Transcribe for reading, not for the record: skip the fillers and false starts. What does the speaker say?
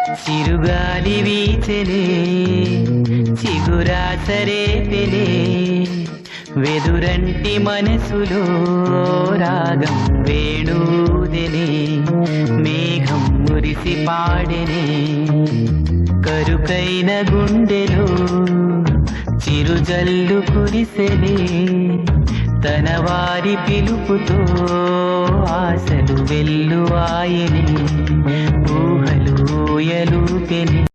చిరుగాలి వీచెనే చిగురాసరేపెనే వెదురంటి మనసులో రాగం వేణూదెనే మేఘం మురిసి పాడెనే కరుకైన గుండెలో చిరుజల్లు కురిసెనే తన వారి పిలుపుతో ఆశలు వెల్లువాయనే ఊహలు ఊయలూపెనే